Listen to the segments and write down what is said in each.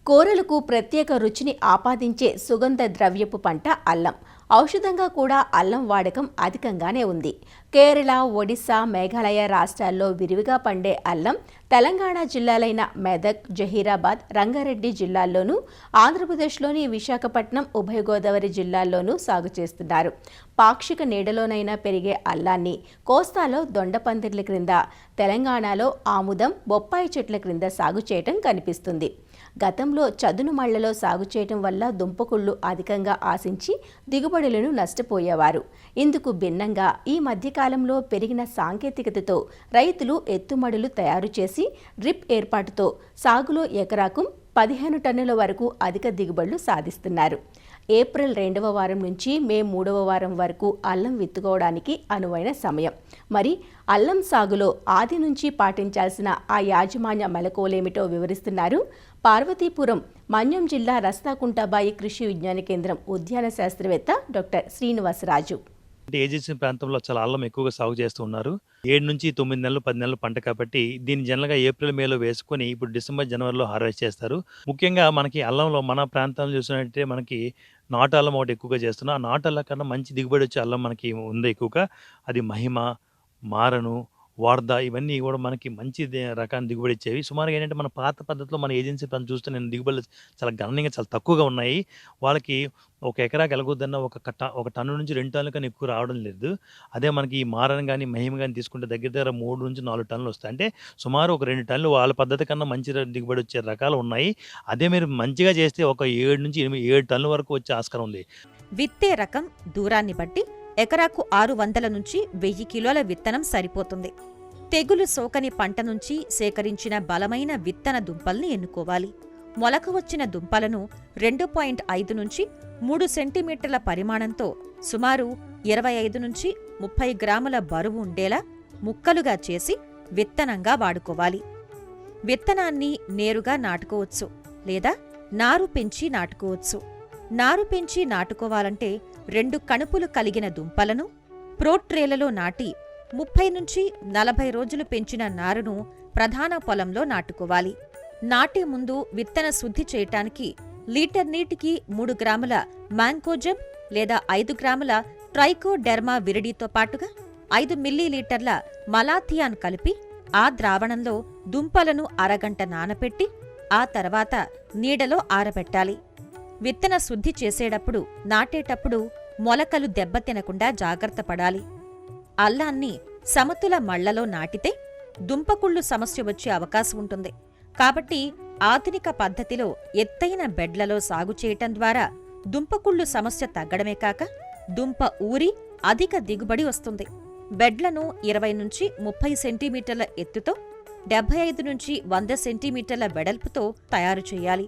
కూరలకు ప్రత్యేక రుచిని ఆపాదించే సుగంధ ద్రవ్యపు పంట అల్లం. ఔషధంగా కూడా అల్లం వాడకం అధికంగానే ఉంది. కేరళ, ఒడిశా, మేఘాలయ రాష్ట్రాల్లో విరివిగా పండే అల్లం తెలంగాణ జిల్లాలైన మెదక్, జహీరాబాద్, రంగారెడ్డి జిల్లాల్లోనూ, ఆంధ్రప్రదేశ్లోని విశాఖపట్నం, ఉభయ గోదావరి జిల్లాల్లోనూ సాగు చేస్తున్నారు. పాక్షిక నీడలోనైనా పెరిగే అల్లాన్ని కోస్తాలో దొండపందిర్ల క్రింద, తెలంగాణలో ఆముదం, బొప్పాయి చెట్ల క్రింద సాగు చేయటం కనిపిస్తుంది. గతంలో చదును మళ్లలో సాగు చేయటం వల్ల దుంపకుళ్ళు అధికంగా ఆశించి దిగుబడులను నష్టపోయేవారు. ఇందుకు భిన్నంగా ఈ మధ్యకాలంలో పెరిగిన సాంకేతికతతో రైతులు ఎత్తుమడులు తయారు చేసి డ్రిప్ ఏర్పాటుతో సాగులో ఎకరాకు 15 టన్నుల వరకు అధిక దిగుబడులు సాధిస్తున్నారు. ఏప్రిల్ 2వ వారం నుంచి మే 3వ వారం వరకు అల్లం విత్తుకోవడానికి అనువైన సమయం. మరి అల్లం సాగులో ఆది నుంచి పాటించాల్సిన ఆ యాజమాన్య మెలకువలేమిటో వివరిస్తున్నారు పార్వతీపురం మన్యం జిల్లా రస్తాకుంటబాయి కృషి విజ్ఞాన కేంద్రం ఉద్యాన శాస్త్రవేత్త డాక్టర్ శ్రీనివాసరాజు. ఏజెన్సీ ప్రాంతంలో చాలా అల్లం ఎక్కువగా సాగు చేస్తూ ఉన్నారు. 7 నుంచి 9 నెలలు 10 నెలలు పంట కాబట్టి దీన్ని జనరల్గా ఏప్రిల్ మేలో వేసుకొని ఇప్పుడు డిసెంబర్ జనవరిలో హార్వెస్ట్ చేస్తారు. ముఖ్యంగా మనకి అల్లంలో మన ప్రాంతంలో చూసినట్టే మనకి నాటు అల్లం ఒకటి ఎక్కువగా చేస్తున్నాం. ఆ నాటు అల్లం కన్నా మంచి దిగుబడి వచ్చే అల్లం మనకి ఉంది ఎక్కువగా. అది మహిమ, మారను, వార్దా ఇవన్నీ కూడా మనకి మంచి రకాన్ని దిగుబడి ఇచ్చేవి. సుమారుగా ఏంటంటే మన పాత పద్ధతిలో మన ఏజెన్సీ పని చూస్తే నేను దిగుబడులు చాలా గణనీయంగా చాలా తక్కువగా ఉన్నాయి. వాళ్ళకి ఒక ఎకరాకి ఎలాగొద్దన్న ఒక టన్ను నుంచి 2 టన్నుల కన్నా ఎక్కువ రావడం లేదు. అదే మనకి ఈ మారన్ కానీ మహిమ కానీ తీసుకుంటే దగ్గర 3 నుంచి 4 టన్నులు వస్తాయి. అంటే సుమారు ఒక 2 టన్నులు వాళ్ళ పద్ధతి కన్నా మంచి దిగుబడి వచ్చే రకాలు ఉన్నాయి. అదే మీరు మంచిగా చేస్తే ఒక 7 నుంచి 7 టన్నుల వరకు వచ్చే ఆస్కారం ఉంది. విత్తే రకం దూరాన్ని బట్టి ఎకరాకు 600 నుంచి 1000 కిలోల విత్తనం సరిపోతుంది. తెగులు సోకని పంట నుంచి సేకరించిన బలమైన విత్తన దుంపల్ని ఎన్నుకోవాలి. మొలక వచ్చిన దుంపలను 2.5 నుంచి 3 సెంటీమీటర్ల పరిమాణంతో సుమారు 25 నుంచి 30 గ్రాముల బరువు ఉండేలా ముక్కలుగా చేసి విత్తనంగా వాడుకోవాలి. విత్తనాన్ని నేరుగా నాటుకోవచ్చు లేదా నారు పెంచి నాటుకోవచ్చు. నారు పెంచి నాటుకోవాలంటే 2 కణుపులు కలిగిన దుంపలను ప్రోట్రేలలో నాటి 30 నుంచి 40 రోజులు పెంచిన నారును ప్రధాన పొలంలో నాటుకోవాలి. నాటే ముందు విత్తన శుద్ధి చేయటానికి లీటర్ నీటికి 3 గ్రాముల మ్యాంకోజెబ్ లేదా 5 గ్రాముల ట్రైకోడెర్మా విరిడితో పాటుగా 5 మిల్లీలీటర్ల మలాథియాన్ కలిపి ఆ ద్రావణంలో దుంపలను అరగంట నానపెట్టి ఆ తర్వాత నీడలో ఆరబెట్టాలి. విత్తన శుద్ధి చేసేటప్పుడు, నాటేటప్పుడు మొలకలు దెబ్బతినకుండా జాగ్రత్త పడాలి. అల్లాన్ని సమతుల మళ్లలో నాటితే దుంపకుళ్ళు సమస్య వచ్చే అవకాశం ఉంటుంది. కాబట్టి ఆధునిక పద్ధతిలో ఎత్తైన బెడ్లలో సాగు చేయటం ద్వారా దుంపకుళ్ళు సమస్య తగ్గడమే కాక దుంప ఊరి అధిక దిగుబడి వస్తుంది. బెడ్లను 20 నుంచి 30 సెంటీమీటర్ల ఎత్తుతో 75 నుంచి 100 సెంటీమీటర్ల వెడల్పుతో తయారు చేయాలి.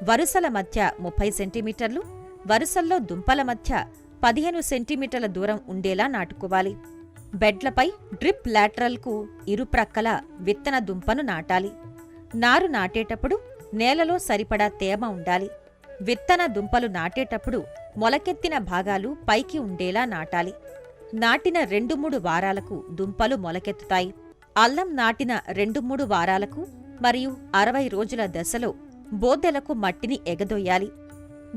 వరుసల మధ్య 30 సెంటీమీటర్లు, వరుసల్లో దుంపల మధ్య 15 సెంటీమీటర్ల దూరం ఉండేలా నాటుకోవాలి. బెడ్లపై డ్రిప్ లాటరల్కు ఇరుప్రక్కల విత్తన దుంపను నాటాలి. నారు నాటేటప్పుడు నేలలో సరిపడా తేమ ఉండాలి. విత్తన దుంపలు నాటేటప్పుడు మొలకెత్తిన భాగాలు పైకి ఉండేలా నాటాలి. నాటిన 2-3 వారాలకు దుంపలు మొలకెత్తుతాయి. అల్లం నాటిన 2-3 వారాలకు మరియు 60 రోజుల దశలో బోదెలకు మట్టిని ఎగదొయ్యాలి.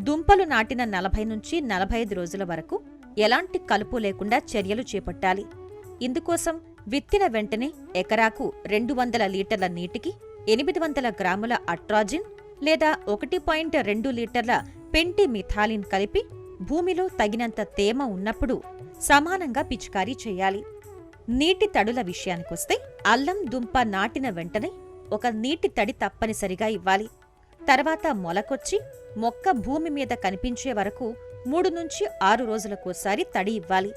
దుంపలు నాటిన 40 నుంచి 45 రోజుల వరకు ఎలాంటి కలుపు లేకుండా చర్యలు చేపట్టాలి. ఇందుకోసం విత్తిన వెంటనే ఎకరాకు 200 లీటర్ల నీటికి 800 గ్రాముల అట్రాజిన్ లేదా 1.2 లీటర్ల పెంటిమిథాలిన్ కలిపి భూమిలో తగినంత తేమ ఉన్నప్పుడు సమానంగా పిచికారీ చేయాలి. నీటి తడుల విషయానికొస్తే అల్లం దుంప నాటిన వెంటనే ఒక నీటి తడి తప్పనిసరిగా ఇవ్వాలి. తర్వాత మొలకొచ్చి మొక్క భూమి మీద కనిపించే వరకు 3 నుంచి 6 రోజులకోసారి తడి ఇవ్వాలి.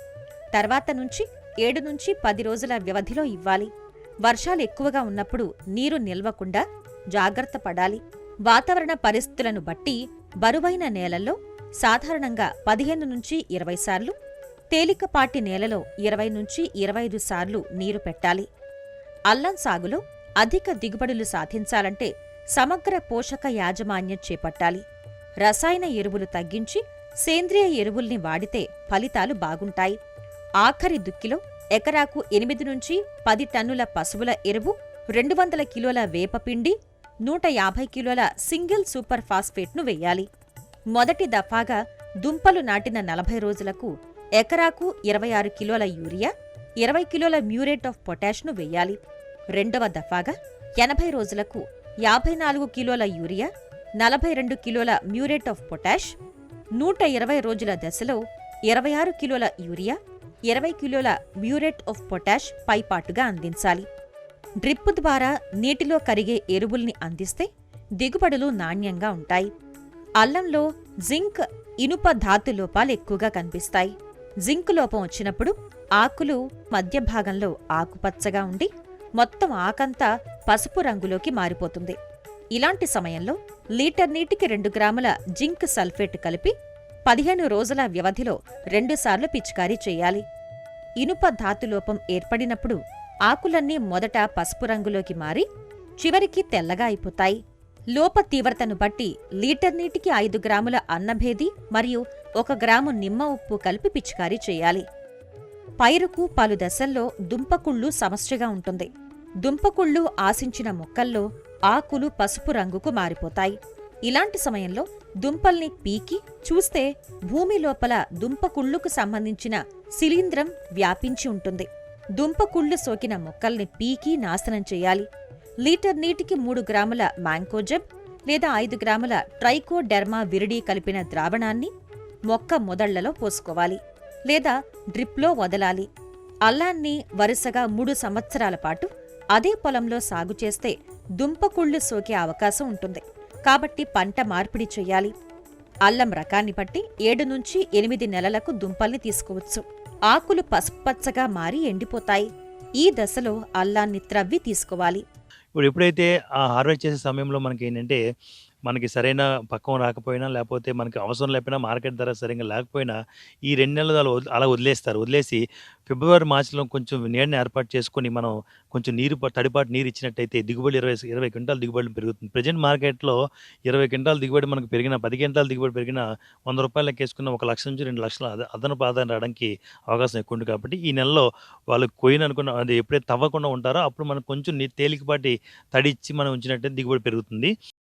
తర్వాత నుంచి 7 నుంచి 10 రోజుల వ్యవధిలో ఇవ్వాలి. వర్షాలు ఎక్కువగా ఉన్నప్పుడు నీరు నిల్వకుండా జాగ్రత్త పడాలి. వాతావరణ పరిస్థితులను బట్టి బరువైన నేలల్లో సాధారణంగా 15 నుంచి 20 సార్లు, తేలికపాటి నేలలో 20 నుంచి 25 సార్లు నీరు పెట్టాలి. అల్లం సాగులో అధిక దిగుబడులు సాధించాలంటే సమగ్ర పోషక యాజమాన్యం చేపట్టాలి. రసాయన ఎరువులు తగ్గించి సేంద్రియ ఎరువుల్ని వాడితే ఫలితాలు బాగుంటాయి. ఆఖరి దుక్కిలో ఎకరాకు 8 నుంచి 10 టన్నుల పశువుల ఎరువు, 200 కిలోల వేపపిండి, 150 కిలోల సింగిల్ సూపర్ ఫాస్ఫేట్ను వెయ్యాలి. మొదటి దఫాగా దుంపలు నాటిన 40 రోజులకు ఎకరాకు 26 కిలోల యూరియా, 20 కిలోల మ్యూరేట్ ఆఫ్ పొటాష్ను వెయ్యాలి. రెండవ దఫాగా 80 రోజులకు 54 కిలోల యూరియా, 42 కిలోల మ్యూరేట్ ఆఫ్ పొటాష్, 120 రోజుల దశలో 26 కిలోల యూరియా, 20 కిలోల మ్యూరేట్ ఆఫ్ పొటాష్ పైపాటుగా అందించాలి. డ్రిప్ ద్వారా నీటిలో కరిగే ఎరువుల్ని అందిస్తే దిగుబడులు నాణ్యంగా ఉంటాయి. అల్లంలో జింక్, ఇనుప ధాతు లోపాలు ఎక్కువగా కనిపిస్తాయి. జింక్ లోపం వచ్చినప్పుడు ఆకులు మధ్య భాగంలో ఆకుపచ్చగా ఉండి మొత్తం ఆకంతా పసుపు రంగులోకి మారిపోతుంది. ఇలాంటి సమయంలో లీటర్ నీటికి 2 గ్రాముల జింక్ సల్ఫేట్ కలిపి 15 రోజుల వ్యవధిలో 2 సార్లు పిచికారీ చేయాలి. ఇనుప ధాతులోపం ఏర్పడినప్పుడు ఆకులన్నీ మొదట పసుపు రంగులోకి మారి చివరికి తెల్లగా అయిపోతాయి. లోప తీవ్రతను బట్టి లీటర్ నీటికి 5 గ్రాముల అన్నభేది మరియు 1 గ్రాము నిమ్మ ఉప్పు కలిపి పిచికారీ చేయాలి. పైరుకు పలు దశల్లో దుంపకుళ్ళు సమస్యగా ఉంటుంది. దుంపకుళ్ళు ఆశించిన మొక్కల్లో ఆకులు పసుపు రంగుకు మారిపోతాయి. ఇలాంటి సమయంలో దుంపల్ని పీకి చూస్తే భూమి లోపల దుంపకుళ్ళుకు సంబంధించిన శిలీంధ్రం వ్యాపించి ఉంటుంది. దుంపకుళ్ళు సోకిన మొక్కల్ని పీకి నాశనం చేయాలి. లీటర్ నీటికి 3 గ్రాముల మ్యాంకోజెబ్ లేదా 5 గ్రాముల ట్రైకోడెర్మా విరిడి కలిపిన ద్రావణాన్ని మొక్క మొదళ్లలో పోసుకోవాలి లేదా డ్రిప్లో వదలాలి. అల్లాన్ని వరుసగా 3 సంవత్సరాల పాటు అదే పొలంలో సాగు చేస్తే దుంపకుళ్ళు సోకే అవకాశం ఉంటుంది. కాబట్టి పంట మార్పిడి చెయ్యాలి. అల్లం రకాన్ని బట్టి 7 నుంచి 8 నెలలకు దుంపల్ని తీసుకోవచ్చు. ఆకులు పసుపచ్చగా మారి ఎండిపోతాయి. ఈ దశలో అల్లాన్ని త్రవ్వి తీసుకోవాలి. ఇప్పుడు ఎప్పుడైతే ఆ హార్వెస్ట్ చేసే సమయంలో మనకేంటంటే, మనకి సరైన పక్వం రాకపోయినా, లేపోతే మనకి అవసరం లేకపోయినా, మార్కెట్ ధర సరిగ్గా లేకపోయినా, ఈ 2 నెలలు అలా వదిలేస్తారు. వదిలేసి ఫిబ్రవరి, మార్చిలో కొంచెం నీడని ఏర్పాటు చేసుకొని, మనం కొంచెం తడిపాటు నీరు ఇచ్చినట్టయితే దిగుబడి 20 క్వింటాల దిగుబడి పెరుగుతుంది. ప్రెజెంట్ మార్కెట్‌లో 20 క్వింటాల దిగుబడి మనకు పెరిగినా, 10 క్వింటాల దిగుబడి పెరిగినా రూ. 100 లెక్కేసుకున్న 1,00,000 నుంచి 2,00,000 అదనపు ఆదాయం రావడానికి అవకాశం ఎక్కువ ఉంది. కాబట్టి ఈ నెలలో వాళ్ళు అది ఎప్పుడైతే తవ్వకుండా ఉంటారో అప్పుడు మనం కొంచెం తేలికపాటి తడి ఇచ్చి మనం ఉంచినట్టయితే దిగుబడి పెరుగుతుంది.